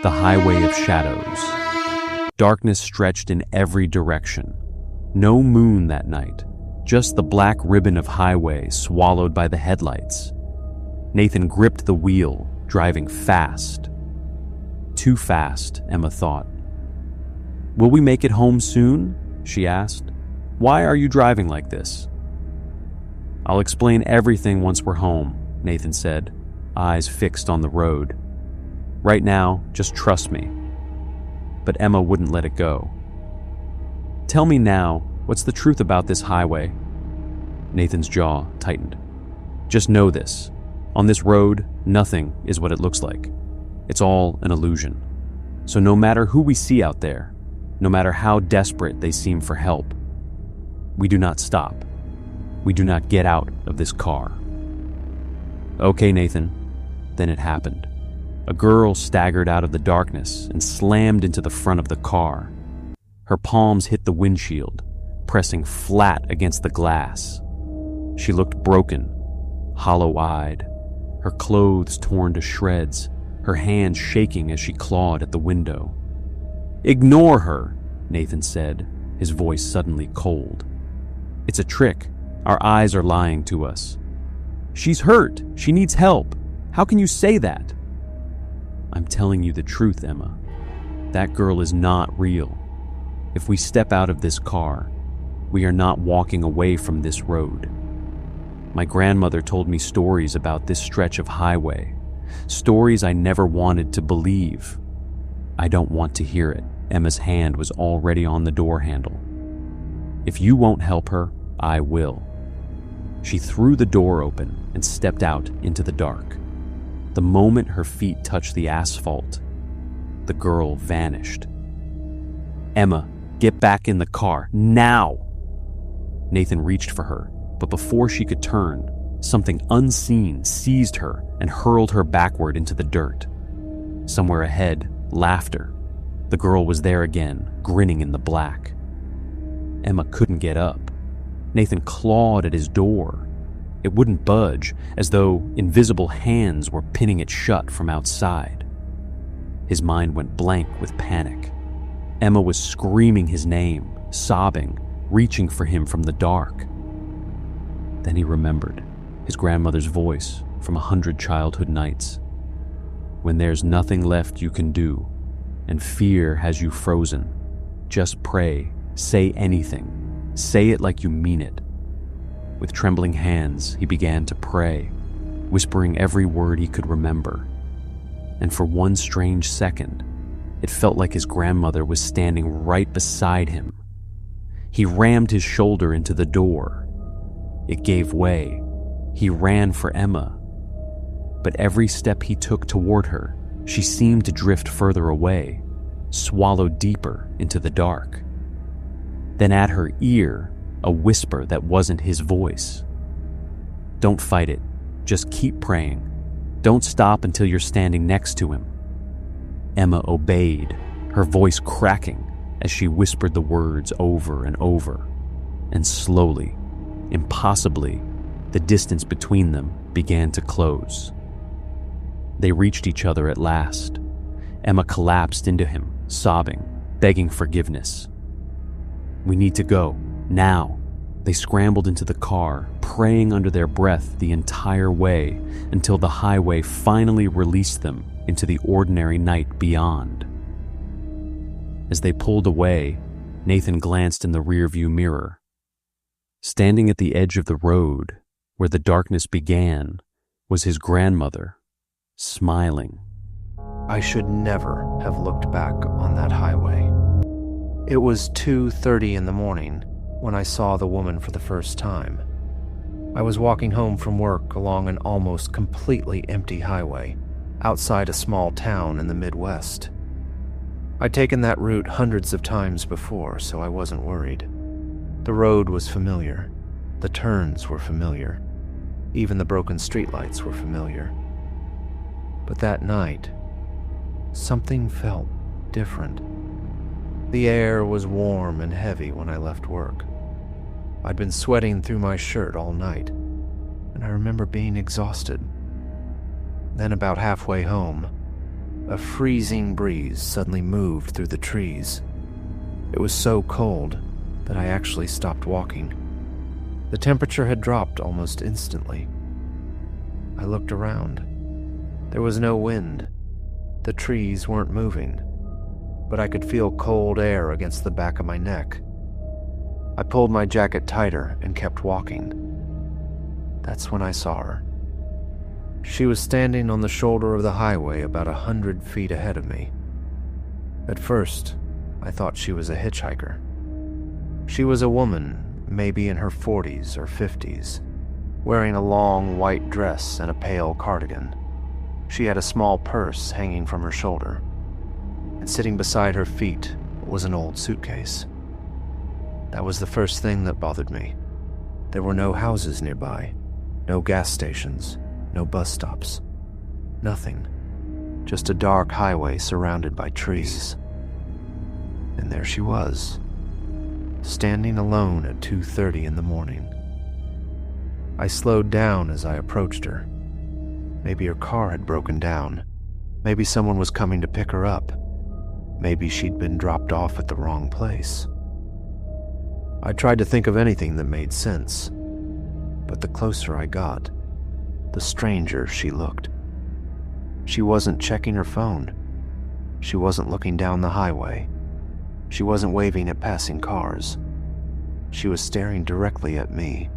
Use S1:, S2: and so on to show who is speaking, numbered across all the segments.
S1: The highway of shadows. Darkness stretched in every direction. No moon that night, just the black ribbon of highway swallowed by the headlights. Nathan gripped the wheel, driving fast. Too fast, Emma thought. "Will we make it home soon?" she asked. "Why are you driving like this?" "I'll explain everything once we're home," Nathan said, eyes fixed on the road. "Right now, just trust me." But Emma wouldn't let it go. "Tell me now, what's the truth about this highway?" Nathan's jaw tightened. "Just know this. On this road, nothing is what it looks like. It's all an illusion. So no matter who we see out there, no matter how desperate they seem for help, we do not stop. We do not get out of this car." "Okay, Nathan." Then it happened. A girl staggered out of the darkness and slammed into the front of the car. Her palms hit the windshield, pressing flat against the glass. She looked broken, hollow-eyed, her clothes torn to shreds, her hands shaking as she clawed at the window. "Ignore her," Nathan said, his voice suddenly cold. "It's a trick. Our eyes are lying to us. She's hurt. She needs help. How can you say that?" "I'm telling you the truth, Emma. That girl is not real. If we step out of this car, we are not walking away from this road. My grandmother told me stories about this stretch of highway, stories I never wanted to believe. I don't want to hear it." Emma's hand was already on the door handle. "If you won't help her, I will." She threw the door open and stepped out into the dark. The moment her feet touched the asphalt, the girl vanished. "Emma, get back in the car, now!" Nathan reached for her, but before she could turn, something unseen seized her and hurled her backward into the dirt. Somewhere ahead, laughter. The girl was there again, grinning in the black. Emma couldn't get up. Nathan clawed at his door. It wouldn't budge, as though invisible hands were pinning it shut from outside. His mind went blank with panic. Emma was screaming his name, sobbing, reaching for him from the dark. Then he remembered his grandmother's voice from 100 childhood nights. "When there's nothing left you can do, and fear has you frozen, just pray, say anything, say it like you mean it." With trembling hands, he began to pray, whispering every word he could remember. And for one strange second, it felt like his grandmother was standing right beside him. He rammed his shoulder into the door. It gave way. He ran for Emma. But every step he took toward her, she seemed to drift further away, swallowed deeper into the dark. Then at her ear, a whisper that wasn't his voice. "Don't fight it. Just keep praying. Don't stop until you're standing next to him." Emma obeyed, her voice cracking as she whispered the words over and over. And slowly, impossibly, the distance between them began to close. They reached each other at last. Emma collapsed into him, sobbing, begging forgiveness. "We need to go. Now." They scrambled into the car, praying under their breath the entire way until the highway finally released them into the ordinary night beyond. As they pulled away, Nathan glanced in the rearview mirror. Standing at the edge of the road, where the darkness began, was his grandmother, smiling.
S2: I should never have looked back on that highway. It was 2:30 in the morning when I saw the woman for the first time. I was walking home from work along an almost completely empty highway outside a small town in the Midwest. I'd taken that route hundreds of times before, so I wasn't worried. The road was familiar. The turns were familiar. Even the broken streetlights were familiar. But that night, something felt different. The air was warm and heavy when I left work. I'd been sweating through my shirt all night, and I remember being exhausted. Then about halfway home, a freezing breeze suddenly moved through the trees. It was so cold that I actually stopped walking. The temperature had dropped almost instantly. I looked around. There was no wind. The trees weren't moving, but I could feel cold air against the back of my neck. I pulled my jacket tighter and kept walking. That's when I saw her. She was standing on the shoulder of the highway about 100 feet ahead of me. At first, I thought she was a hitchhiker. She was a woman, maybe in her 40s or 50s, wearing a long white dress and a pale cardigan. She had a small purse hanging from her shoulder, and sitting beside her feet was an old suitcase. That was the first thing that bothered me. There were no houses nearby, no gas stations, no bus stops. Nothing. Just a dark highway surrounded by trees. And there she was, standing alone at 2:30 in the morning. I slowed down as I approached her. Maybe her car had broken down. Maybe someone was coming to pick her up. Maybe she'd been dropped off at the wrong place. I tried to think of anything that made sense, but the closer I got, the stranger she looked. She wasn't checking her phone. She wasn't looking down the highway. She wasn't waving at passing cars. She was staring directly at me.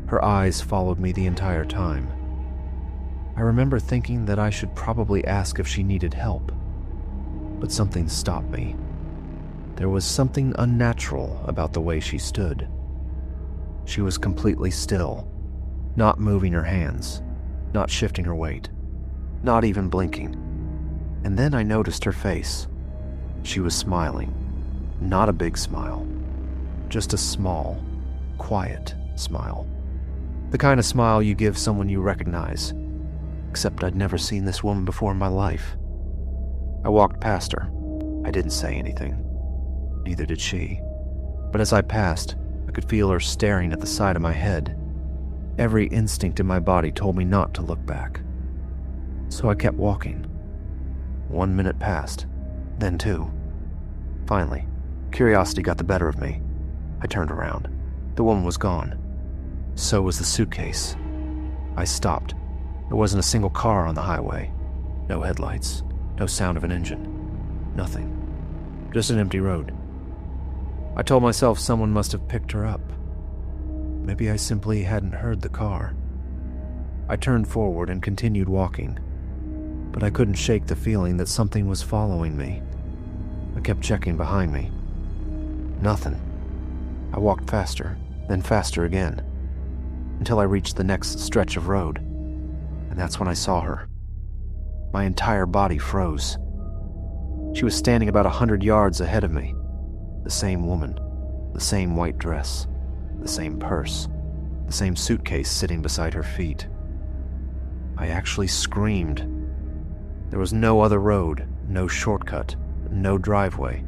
S2: Her eyes followed me the entire time. I remember thinking that I should probably ask if she needed help, but something stopped me. There was something unnatural about the way she stood. She was completely still, not moving her hands, not shifting her weight, not even blinking. And then I noticed her face. She was smiling. Not a big smile, just a small, quiet smile. The kind of smile you give someone you recognize, except I'd never seen this woman before in my life. I walked past her. I didn't say anything. Neither did she. But as I passed, I could feel her staring at the side of my head. Every instinct in my body told me not to look back. So I kept walking. 1 minute passed, then 2. Finally, curiosity got the better of me. I turned around. The woman was gone. So was the suitcase. I stopped. There wasn't a single car on the highway. No headlights. No sound of an engine. Nothing. Just an empty road. I told myself someone must have picked her up. Maybe I simply hadn't heard the car. I turned forward and continued walking, but I couldn't shake the feeling that something was following me. I kept checking behind me. Nothing. I walked faster, then faster again, until I reached the next stretch of road, and that's when I saw her. My entire body froze. She was standing about 100 yards ahead of me. The same woman, the same white dress, the same purse, the same suitcase sitting beside her feet. I actually screamed. There was no other road, no shortcut, no driveway,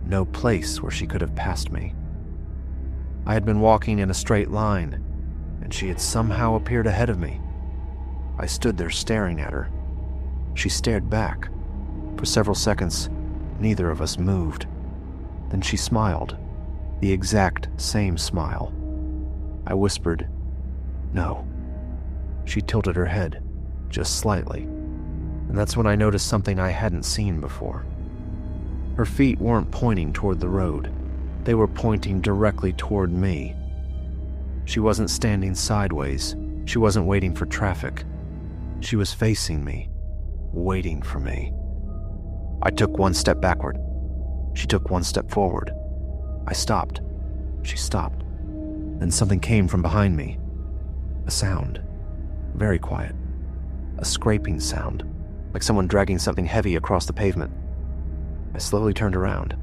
S2: no place where she could have passed me. I had been walking in a straight line, and she had somehow appeared ahead of me. I stood there staring at her. She stared back. For several seconds, neither of us moved. Then she smiled, the exact same smile. I whispered, "No." She tilted her head, just slightly, and that's when I noticed something I hadn't seen before. Her feet weren't pointing toward the road. They were pointing directly toward me. She wasn't standing sideways. She wasn't waiting for traffic. She was facing me, waiting for me. I took 1 step backward. She took 1 step forward. I stopped. She stopped. Then something came from behind me. A sound. Very quiet. A scraping sound, like someone dragging something heavy across the pavement. I slowly turned around.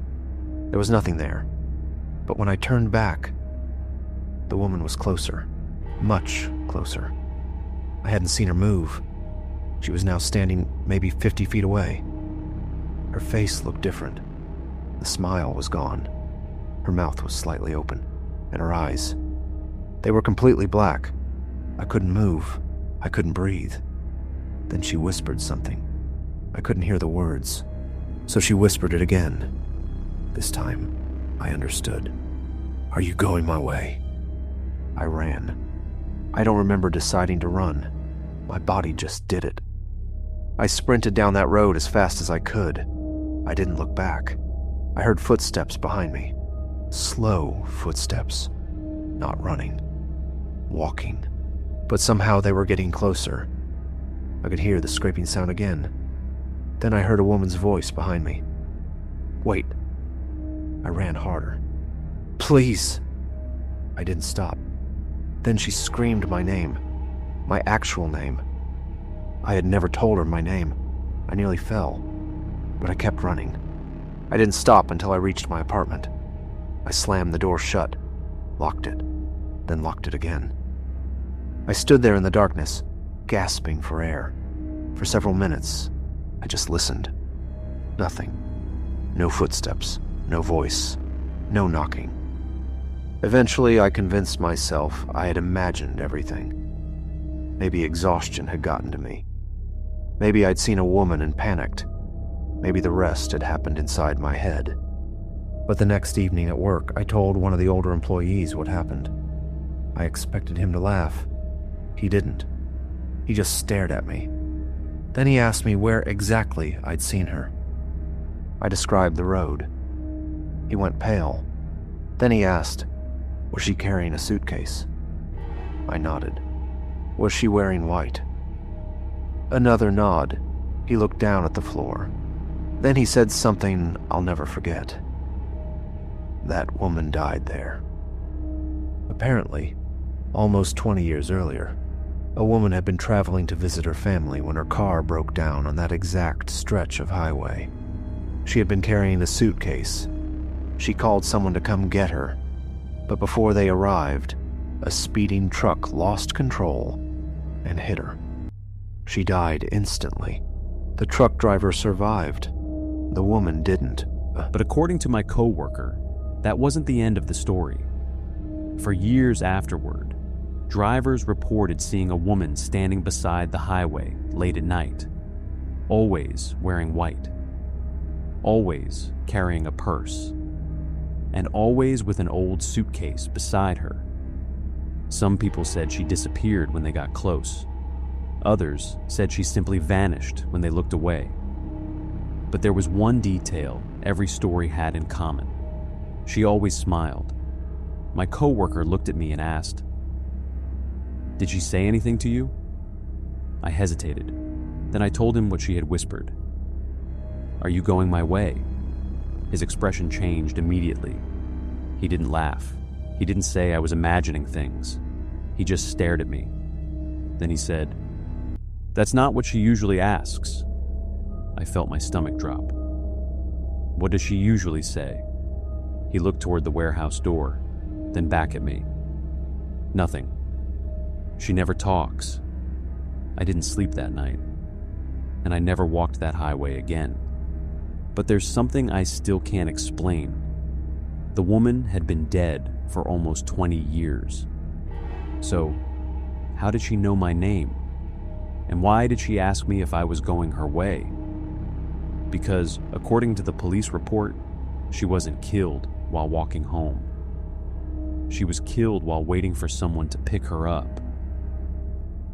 S2: There was nothing there. But when I turned back, the woman was closer. Much closer. I hadn't seen her move. She was now standing maybe 50 feet away. Her face looked different. The smile was gone. Her mouth was slightly open, and her eyes, they were completely black. I couldn't move. I couldn't breathe. Then she whispered something. I couldn't hear the words, so she whispered it again. This time, I understood. "Are you going my way?" I ran. I don't remember deciding to run. My body just did it. I sprinted down that road as fast as I could. I didn't look back. I heard footsteps behind me. Slow footsteps. Not running. Walking. But somehow they were getting closer. I could hear the scraping sound again. Then I heard a woman's voice behind me. "Wait." I ran harder. "Please." I didn't stop. Then she screamed my name. My actual name. I had never told her my name. I nearly fell. But I kept running. I didn't stop until I reached my apartment. I slammed the door shut, locked it, then locked it again. I stood there in the darkness, gasping for air. For several minutes, I just listened. Nothing. No footsteps, no voice, no knocking. Eventually, I convinced myself I had imagined everything. Maybe exhaustion had gotten to me. Maybe I'd seen a woman and panicked. Maybe the rest had happened inside my head. But the next evening at work, I told one of the older employees what happened. I expected him to laugh. He didn't. He just stared at me. Then he asked me where exactly I'd seen her. I described the road. He went pale. Then he asked, was she carrying a suitcase? I nodded. Was she wearing white? Another nod. He looked down at the floor. Then he said something I'll never forget. That woman died there. Apparently, almost 20 years earlier, a woman had been traveling to visit her family when her car broke down on that exact stretch of highway. She had been carrying a suitcase. She called someone to come get her, but before they arrived, a speeding truck lost control and hit her. She died instantly. The truck driver survived. The woman didn't.
S1: But according to my coworker, that wasn't the end of the story. For years afterward, drivers reported seeing a woman standing beside the highway late at night, always wearing white, always carrying a purse, and always with an old suitcase beside her. Some people said she disappeared when they got close. Others said she simply vanished when they looked away. But there was one detail every story had in common. She always smiled. My coworker looked at me and asked, "Did she say anything to you?" I hesitated. Then I told him what she had whispered. "Are you going my way?" His expression changed immediately. He didn't laugh. He didn't say I was imagining things. He just stared at me. Then he said, "That's not what she usually asks." I felt my stomach drop. "What does she usually say?" He looked toward the warehouse door, then back at me. "Nothing. She never talks." I didn't sleep that night, and I never walked that highway again. But there's something I still can't explain. The woman had been dead for almost 20 years. So, how did she know my name? And why did she ask me if I was going her way? Because, according to the police report, she wasn't killed while walking home. She was killed while waiting for someone to pick her up.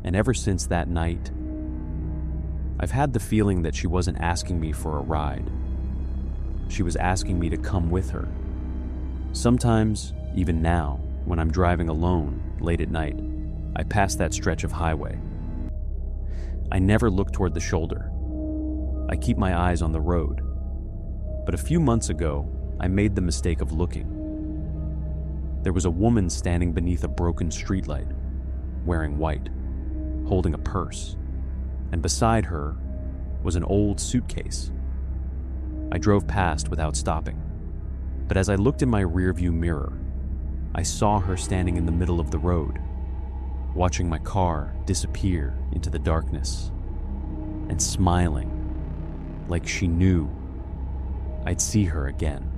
S1: And ever since that night, I've had the feeling that she wasn't asking me for a ride. She was asking me to come with her. Sometimes, even now, when I'm driving alone late at night, I pass that stretch of highway. I never look toward the shoulder. I keep my eyes on the road. But a few months ago, I made the mistake of looking. There was a woman standing beneath a broken streetlight, wearing white, holding a purse, and beside her was an old suitcase. I drove past without stopping, but as I looked in my rearview mirror, I saw her standing in the middle of the road, watching my car disappear into the darkness, and smiling like she knew I'd see her again.